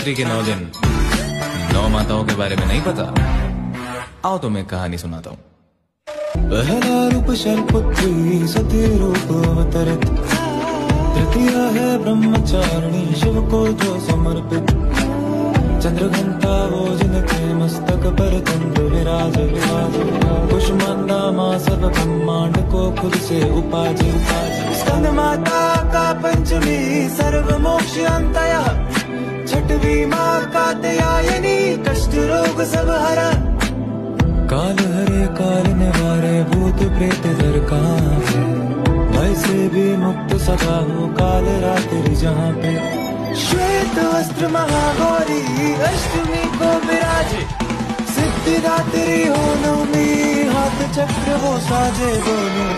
नवरात्रि के 9 दिन 9 माताओं के बारे में नहीं पता? आओ तो मैं कहानी सुनाता हूँ। पहला रूप शैलपुत्री सती रूप अवतरित, तृतीया है ब्रह्मचारिणी शिव को जो समर्पित, चंद्रघंटा वो जिनके मस्तक पर चंद्र विराज, कुष्मांडा माँ सर्व ब्रह्मांड को खुद से उपाधि, स्कंद माता का पंचमी सर्व मोक्ष अंतया, छठवीं माँ कात्यायनी कष्ट रोग सब हरा, काल हरे काल निवारे भूत प्रेत दर कहाँ है, भय से भी मुक्त सदा हो काल रात्रि जहाँ पे, श्वेत वस्त्र महागौरी अष्टमी को विराजे, सिद्धिदात्री हो नवमी हाथ चक्र वो साजे दोनों।